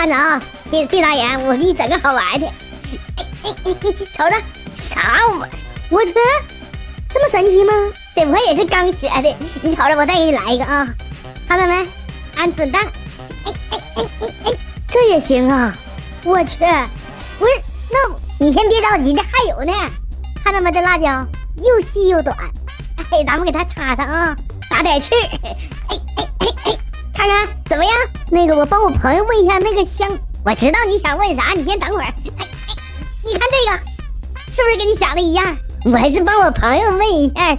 看着啊，别打眼，我给你整个好玩的。瞅着啥我去，这么神奇吗？这我也是刚学的。你瞅着，我再给你来一个啊，看到没？鹌鹑蛋。这也行啊！我去，不是，那你先别着急，这还有呢。看到没？这辣椒又细又短。咱们给它插上啊，打点刺。看看怎么样？那个，我帮我朋友问一下那个香。我知道你想问啥，你先等会儿。你看这个，是不是跟你想的一样？我还是帮我朋友问一下。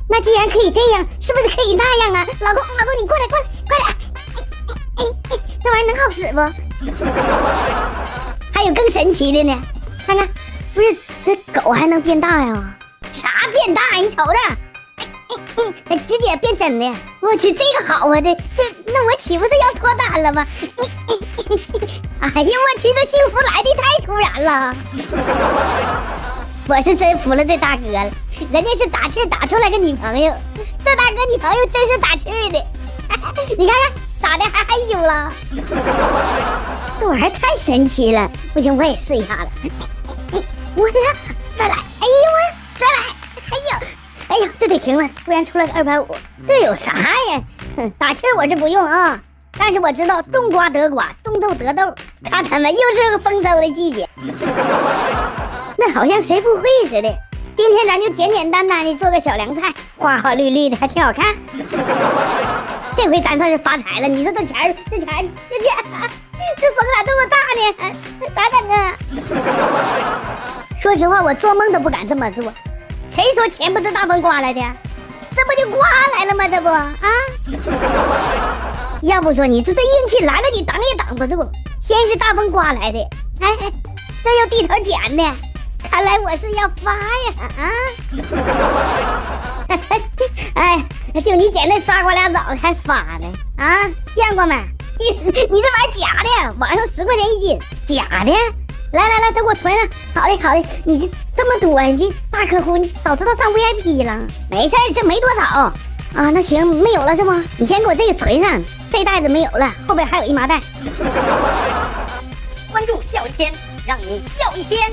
那既然可以这样，是不是可以那样啊？老公，你过来，快点！这玩意能好使不？还有更神奇的呢，看看，不是这狗还能变大呀？啥变大？你瞅着，直接变真的。我去，这个好啊，这那我岂不是要脱单了吗？哎呀，我去，这幸福来的太突然了。我是真服了这大哥了，人家是打气打出来个女朋友，这大哥女朋友真是打气的。你看看咋的，还害羞了？这玩意儿太神奇了，不行，我也试一下子。我呀，再来！哎呦我再来！哎呦，这得停了，不然出来个250。这有啥呀？打气我是不用啊，但是我知道种瓜得瓜，种豆得豆。看他们又是个丰收的季节。那好像谁不会似的。今天咱就简简单单的做个小凉菜，花花绿绿的，还挺好看。这回咱算是发财了。你说这钱，这风咋这么大呢？咋整啊？说实话，我做梦都不敢这么做。谁说钱不是大风刮来的？这不就刮来了吗？这不啊？要不说你说这运气来了，你挡也挡不住。先是大风刮来的，这又地头捡的，看来我是要发呀啊！就你捡那仨瓜俩枣还发呢啊？见过没？你这玩意儿假的，网上10块钱一斤，假的。来，都给我存上。好的，你这么多，你这大客户，你早知道上 VIP 了。没事，这没多少啊。那行，没有了是吗？你先给我这个存上，这袋子没有了，后边还有一麻袋。关注笑一天，让你笑一天。